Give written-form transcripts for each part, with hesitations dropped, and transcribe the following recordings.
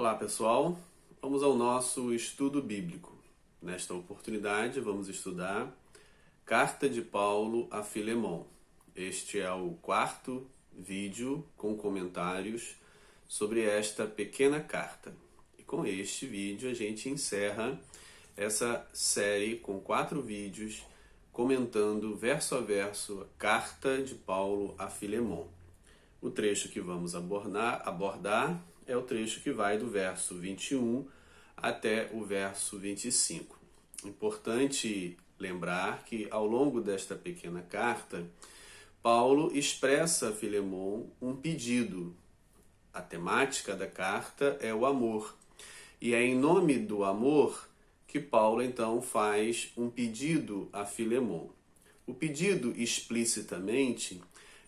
Olá pessoal, vamos ao nosso estudo bíblico. Nesta oportunidade vamos estudar Carta de Paulo a Filemon. Este é o quarto vídeo com comentários sobre esta pequena carta. E com este vídeo a gente encerra essa série com 4 vídeos comentando verso a verso a Carta de Paulo a Filemon. O trecho que vamos abordar é o trecho que vai do verso 21 até o verso 25. Importante lembrar que ao longo desta pequena carta, Paulo expressa a Filemon um pedido. A temática da carta é o amor. E é em nome do amor que Paulo então faz um pedido a Filemon. O pedido explicitamente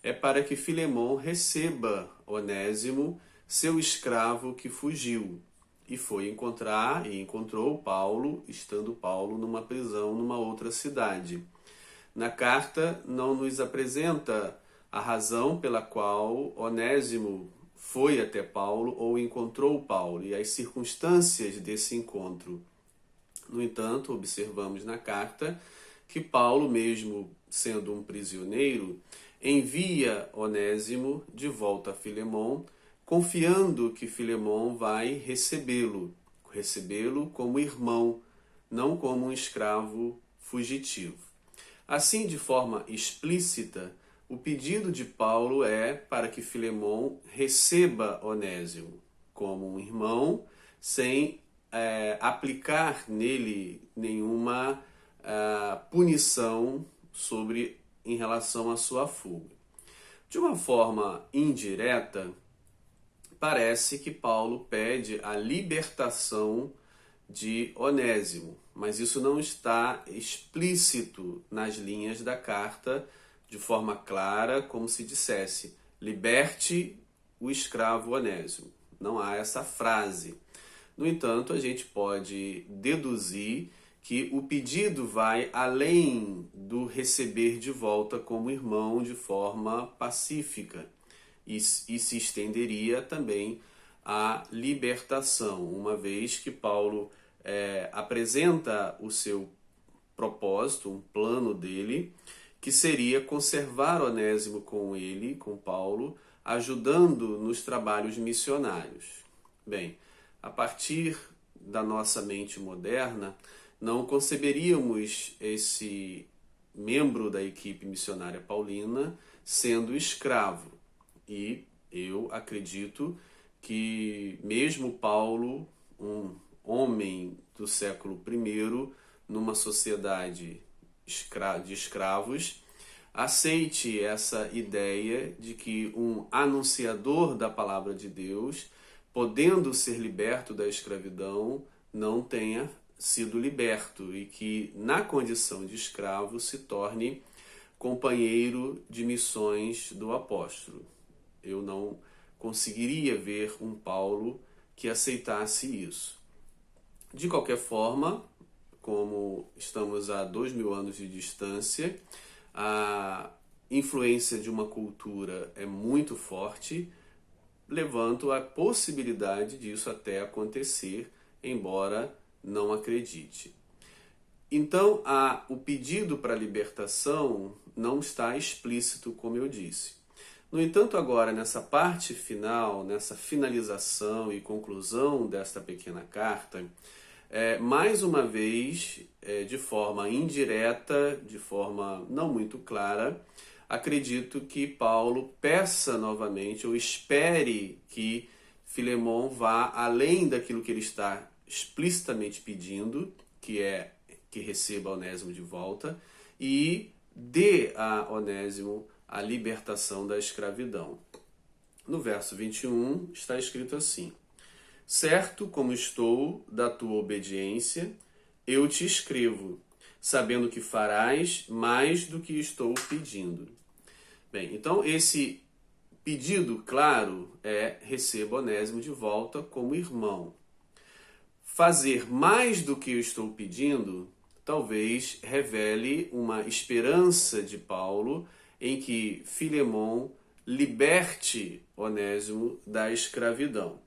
é para que Filemon receba Onésimo, seu escravo que fugiu, e foi encontrar e encontrou Paulo, estando Paulo numa prisão numa outra cidade. Na carta não nos apresenta a razão pela qual Onésimo foi até Paulo ou encontrou Paulo e as circunstâncias desse encontro. No entanto, observamos na carta que Paulo, mesmo sendo um prisioneiro, envia Onésimo de volta a Filemon, confiando que Filemon vai recebê-lo como irmão, não como um escravo fugitivo. Assim, de forma explícita, o pedido de Paulo é para que Filemon receba Onésimo como um irmão, sem aplicar nele nenhuma punição em relação à sua fuga. De uma forma indireta, parece que Paulo pede a libertação de Onésimo, mas isso não está explícito nas linhas da carta de forma clara, como se dissesse: liberte o escravo Onésimo. Não há essa frase. No entanto, a gente pode deduzir que o pedido vai além do receber de volta como irmão de forma pacífica e se estenderia também à libertação, uma vez que Paulo apresenta o seu propósito, um plano dele, que seria conservar Onésimo com ele, com Paulo, ajudando nos trabalhos missionários. Bem, a partir da nossa mente moderna, não conceberíamos esse membro da equipe missionária paulina sendo escravo. E eu acredito que mesmo Paulo, um homem do século I, numa sociedade de escravos, aceite essa ideia de que um anunciador da palavra de Deus, podendo ser liberto da escravidão, não tenha sido liberto e que, na condição de escravo, se torne companheiro de missões do apóstolo. Eu não conseguiria ver um Paulo que aceitasse isso. De qualquer forma, como estamos a 2000 anos de distância, a influência de uma cultura é muito forte, levanto a possibilidade disso até acontecer, embora não acredite. Então, o pedido para libertação não está explícito, como eu disse. No entanto, agora, nessa parte final, nessa finalização e conclusão desta pequena carta, mais uma vez, de forma indireta, de forma não muito clara, acredito que Paulo peça novamente, ou espere que Filemon vá além daquilo que ele está explicitamente pedindo, que é que receba Onésimo de volta, e dê a Onésimo a libertação da escravidão. No verso 21 está escrito assim: certo como estou da tua obediência, eu te escrevo, sabendo que farás mais do que estou pedindo. Bem, então esse pedido claro é: receba Onésimo de volta como irmão. Fazer mais do que eu estou pedindo talvez revele uma esperança de Paulo em que Filemon liberte Onésimo da escravidão.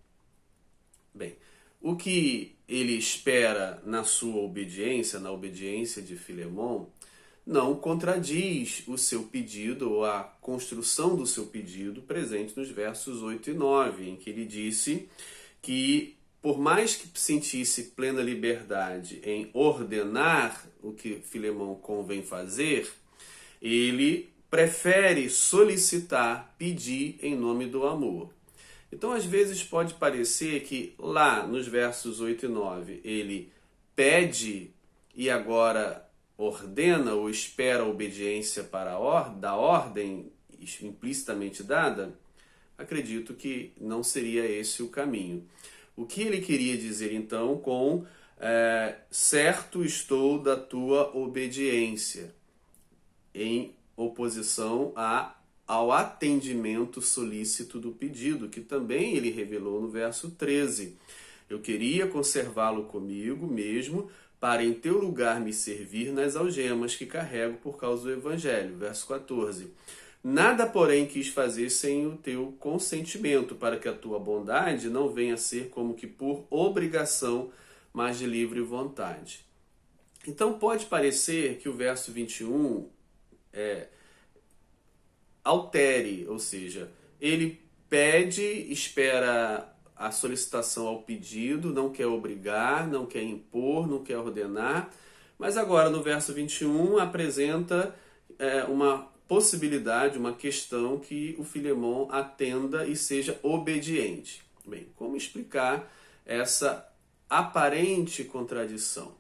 Bem, o que ele espera na sua obediência, na obediência de Filemon, não contradiz o seu pedido ou a construção do seu pedido presente nos versos 8 e 9, em que ele disse que, por mais que sentisse plena liberdade em ordenar o que Filemon convém fazer, ele prefere solicitar, pedir em nome do amor. Então, às vezes, pode parecer que lá nos versos 8 e 9 ele pede e agora ordena ou espera a obediência da ordem implicitamente dada. Acredito que não seria esse o caminho. O que ele queria dizer então com certo estou da tua obediência, em oposição ao atendimento solícito do pedido, que também ele revelou no verso 13. Eu queria conservá-lo comigo mesmo, para em teu lugar me servir nas algemas que carrego por causa do Evangelho. Verso 14. Nada, porém, quis fazer sem o teu consentimento, para que a tua bondade não venha a ser como que por obrigação, mas de livre vontade. Então pode parecer que o verso 21 altere, ou seja, ele pede, espera a solicitação ao pedido, não quer obrigar, não quer impor, não quer ordenar, mas agora no verso 21 apresenta uma possibilidade, uma questão que o Filemon atenda e seja obediente. Bem, como explicar essa aparente contradição?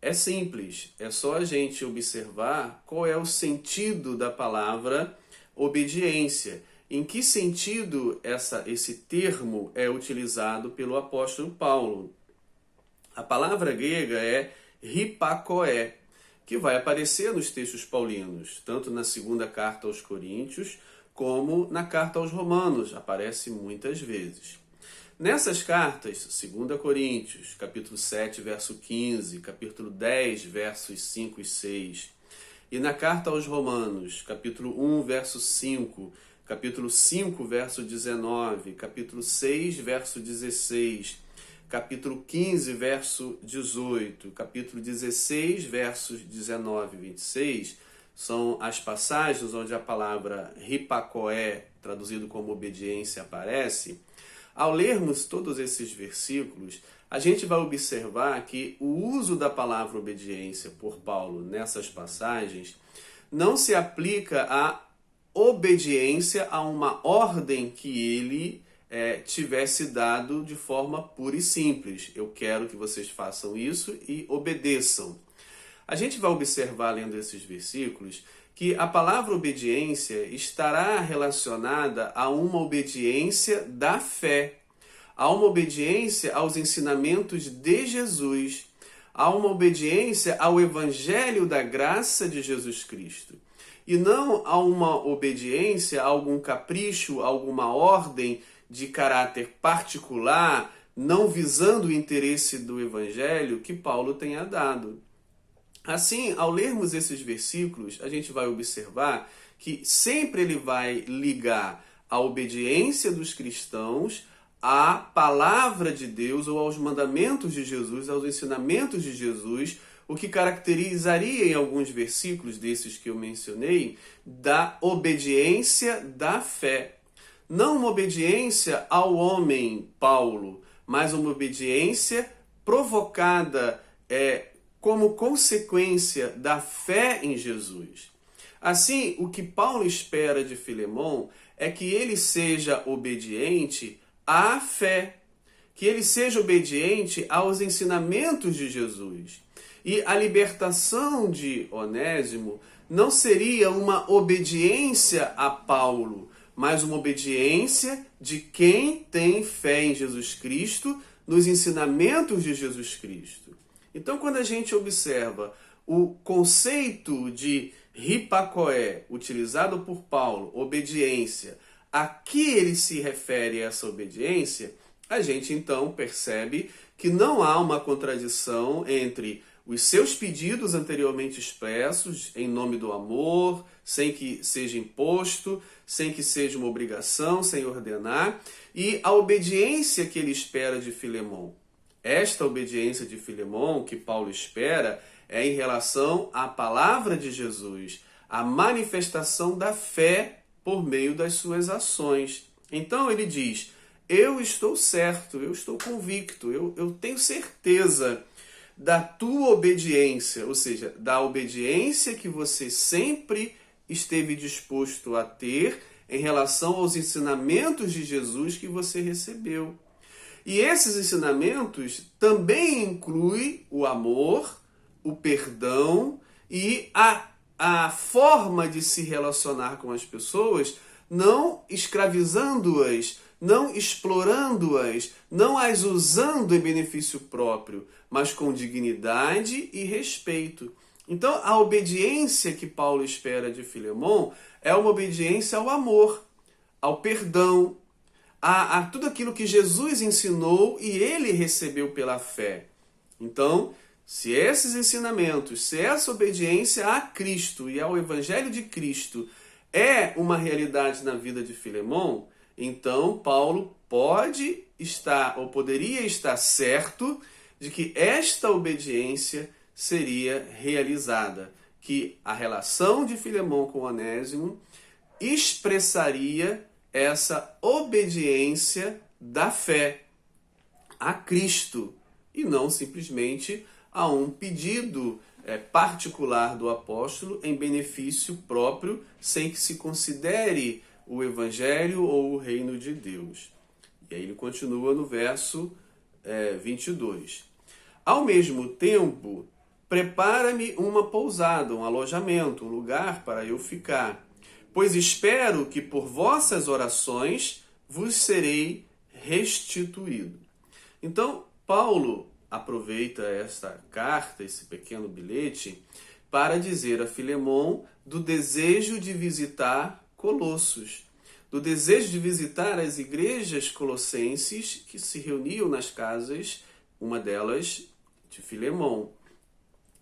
É simples, é só a gente observar qual é o sentido da palavra obediência. Em que sentido esse termo é utilizado pelo apóstolo Paulo? A palavra grega é hipakoé, que vai aparecer nos textos paulinos, tanto na segunda carta aos Coríntios, como na carta aos Romanos, aparece muitas vezes. Nessas cartas, 2 Coríntios, capítulo 7, verso 15, capítulo 10, versos 5 e 6, e na carta aos Romanos, capítulo 1, verso 5, capítulo 5, verso 19, capítulo 6, verso 16, capítulo 15, verso 18, capítulo 16, versos 19 e 26, são as passagens onde a palavra hipakoé, traduzido como obediência, aparece. Ao lermos todos esses versículos, a gente vai observar que o uso da palavra obediência por Paulo nessas passagens não se aplica à obediência a uma ordem que ele tivesse dado de forma pura e simples. Eu quero que vocês façam isso e obedeçam. A gente vai observar, lendo esses versículos, que a palavra obediência estará relacionada a uma obediência da fé, a uma obediência aos ensinamentos de Jesus, a uma obediência ao Evangelho da graça de Jesus Cristo. E não a uma obediência a algum capricho, a alguma ordem de caráter particular, não visando o interesse do Evangelho que Paulo tenha dado. Assim, ao lermos esses versículos, a gente vai observar que sempre ele vai ligar a obediência dos cristãos à palavra de Deus ou aos mandamentos de Jesus, aos ensinamentos de Jesus, o que caracterizaria em alguns versículos desses que eu mencionei, da obediência da fé. Não uma obediência ao homem Paulo, mas uma obediência provocada como consequência da fé em Jesus. Assim, o que Paulo espera de Filemon é que ele seja obediente à fé, que ele seja obediente aos ensinamentos de Jesus. E a libertação de Onésimo não seria uma obediência a Paulo, mas uma obediência de quem tem fé em Jesus Cristo, nos ensinamentos de Jesus Cristo. Então, quando a gente observa o conceito de hipakoé, utilizado por Paulo, obediência, a que ele se refere essa obediência, a gente então percebe que não há uma contradição entre os seus pedidos anteriormente expressos em nome do amor, sem que seja imposto, sem que seja uma obrigação, sem ordenar, e a obediência que ele espera de Filemon. Esta obediência de Filemon que Paulo espera é em relação à palavra de Jesus, a manifestação da fé por meio das suas ações. Então ele diz: eu estou certo, eu estou convicto, eu tenho certeza da tua obediência, ou seja, da obediência que você sempre esteve disposto a ter em relação aos ensinamentos de Jesus que você recebeu. E esses ensinamentos também incluem o amor, o perdão e a forma de se relacionar com as pessoas, não escravizando-as, não explorando-as, não as usando em benefício próprio, mas com dignidade e respeito. Então, a obediência que Paulo espera de Filemon é uma obediência ao amor, ao perdão, a tudo aquilo que Jesus ensinou e ele recebeu pela fé. Então, se esses ensinamentos, se essa obediência a Cristo e ao Evangelho de Cristo é uma realidade na vida de Filemon, então Paulo pode estar, ou poderia estar certo de que esta obediência seria realizada, que a relação de Filemon com Onésimo expressaria essa obediência da fé a Cristo e não simplesmente a um pedido particular do apóstolo em benefício próprio, sem que se considere o Evangelho ou o reino de Deus. E aí ele continua no verso 22. Ao mesmo tempo, prepara-me uma pousada, um alojamento, um lugar para eu ficar, pois espero que por vossas orações vos serei restituído. Então, Paulo aproveita esta carta, esse pequeno bilhete, para dizer a Filemon do desejo de visitar Colossos, do desejo de visitar as igrejas colossenses que se reuniam nas casas, uma delas de Filemon.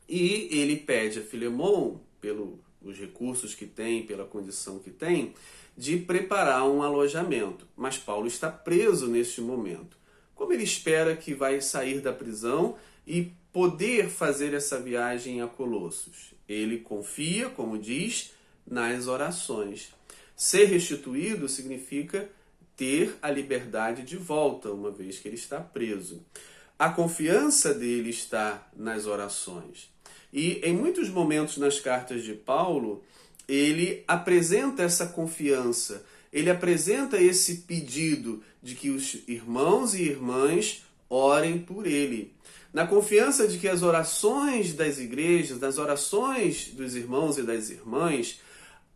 E ele pede a Filemon, pelos recursos que tem, pela condição que tem, de preparar um alojamento. Mas Paulo está preso neste momento. Como ele espera que vai sair da prisão e poder fazer essa viagem a Colossos? Ele confia, como diz, nas orações. Ser restituído significa ter a liberdade de volta, uma vez que ele está preso. A confiança dele está nas orações. E em muitos momentos nas cartas de Paulo, ele apresenta essa confiança, ele apresenta esse pedido de que os irmãos e irmãs orem por ele. Na confiança de que as orações das igrejas, das orações dos irmãos e das irmãs,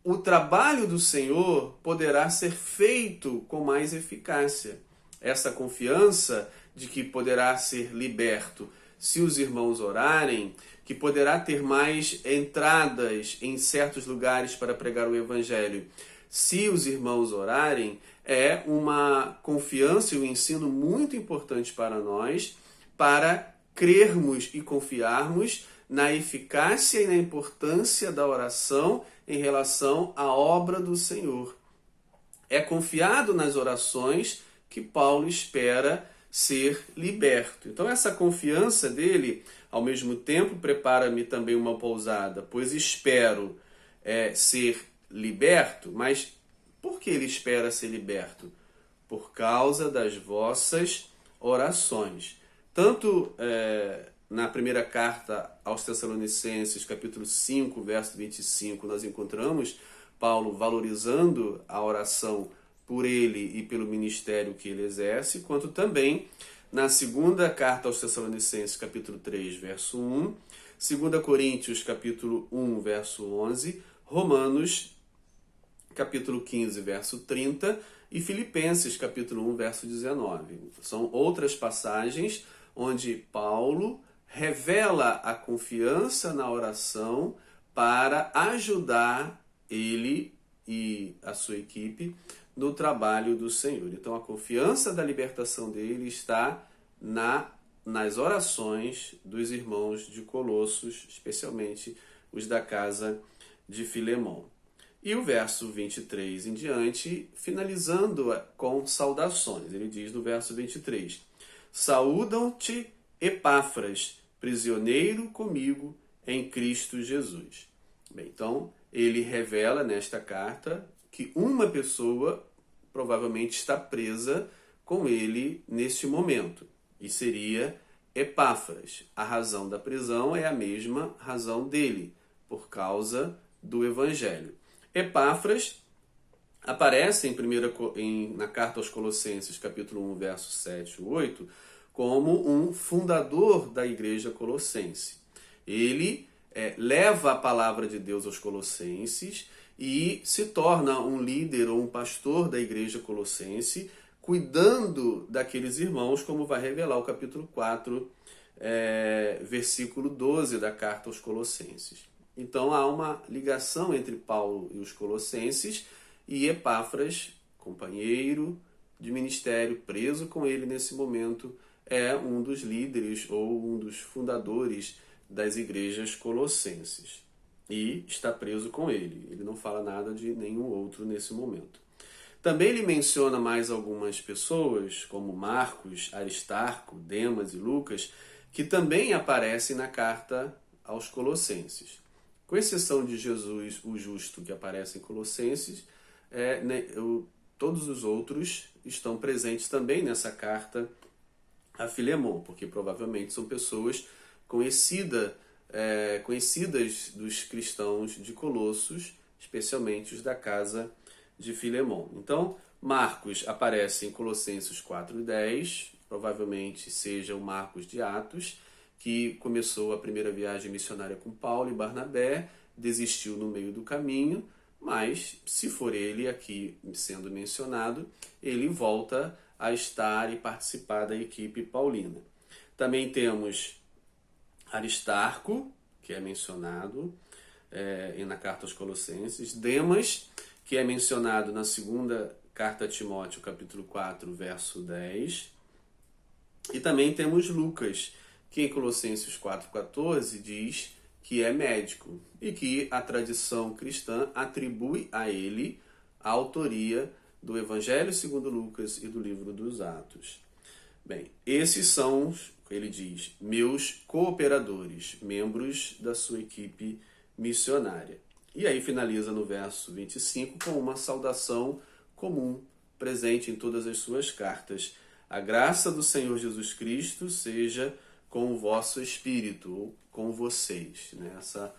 o trabalho do Senhor poderá ser feito com mais eficácia. Essa confiança de que poderá ser liberto se os irmãos orarem, que poderá ter mais entradas em certos lugares para pregar o Evangelho, se os irmãos orarem, é uma confiança e um ensino muito importante para nós, para crermos e confiarmos na eficácia e na importância da oração em relação à obra do Senhor. É confiado nas orações que Paulo espera ser liberto. Então essa confiança dele, ao mesmo tempo, prepara-me também uma pousada, pois espero ser liberto. Mas por que ele espera ser liberto? Por causa das vossas orações. Tanto na primeira carta aos Tessalonicenses, capítulo 5, verso 25, nós encontramos Paulo valorizando a oração por ele e pelo ministério que ele exerce, quanto também na segunda carta aos Tessalonicenses, capítulo 3, verso 1, 2 Coríntios, capítulo 1, verso 11, Romanos, capítulo 15, verso 30 e Filipenses, capítulo 1, verso 19. São outras passagens onde Paulo revela a confiança na oração para ajudar ele e a sua equipe no trabalho do Senhor. Então a confiança da libertação dele está na nas orações dos irmãos de Colossos, especialmente os da casa de Filemon. E o verso 23 em diante, finalizando com saudações. Ele diz no verso 23: Saúdam-te, Epáfras, prisioneiro comigo em Cristo Jesus. Bem, então, ele revela nesta carta que uma pessoa provavelmente está presa com ele neste momento, e seria Epáfras. A razão da prisão é a mesma razão dele, por causa do Evangelho. Epáfras aparece na carta aos Colossenses, capítulo 1, versos 7 e 8, como um fundador da igreja colossense. Ele leva a palavra de Deus aos colossenses e se torna um líder ou um pastor da igreja colossense, cuidando daqueles irmãos, como vai revelar o capítulo 4, versículo 12 da carta aos Colossenses. Então há uma ligação entre Paulo e os colossenses, e Epáfras, companheiro de ministério, preso com ele nesse momento, é um dos líderes ou um dos fundadores das igrejas colossenses. E está preso com ele. Ele não fala nada de nenhum outro nesse momento. Também ele menciona mais algumas pessoas, como Marcos, Aristarco, Demas e Lucas, que também aparecem na carta aos Colossenses. Com exceção de Jesus, o justo, que aparece em Colossenses, todos os outros estão presentes também nessa carta a Filemon, porque provavelmente são pessoas conhecidas dos cristãos de Colossos, especialmente os da casa de Filemon. Então, Marcos aparece em Colossenses 4 e 10, provavelmente seja o Marcos de Atos, que começou a primeira viagem missionária com Paulo e Barnabé, desistiu no meio do caminho, mas se for ele aqui sendo mencionado, ele volta a estar e participar da equipe paulina. Também temos Aristarco, que é mencionado na carta aos Colossenses, Demas, que é mencionado na segunda carta a Timóteo, capítulo 4, verso 10, e também temos Lucas, que em Colossenses 4,14 diz que é médico e que a tradição cristã atribui a ele a autoria do Evangelho segundo Lucas e do livro dos Atos. Bem, esses são, ele diz, meus cooperadores, membros da sua equipe missionária. E aí finaliza no verso 25 com uma saudação comum, presente em todas as suas cartas. A graça do Senhor Jesus Cristo seja com o vosso espírito, ou com vocês. Essa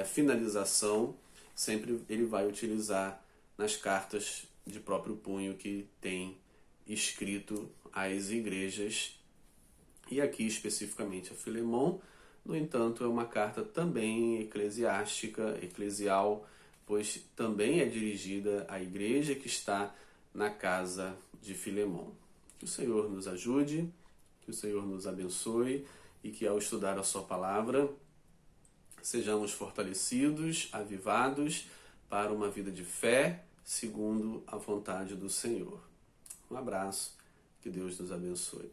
finalização sempre ele vai utilizar nas cartas de próprio punho que tem escrito às igrejas, e aqui especificamente a Filemon. No entanto, é uma carta também eclesial, pois também é dirigida à igreja que está na casa de Filemon. Que o Senhor nos ajude, que o Senhor nos abençoe e que ao estudar a sua palavra sejamos fortalecidos, avivados para uma vida de fé segundo a vontade do Senhor. Um abraço, que Deus nos abençoe.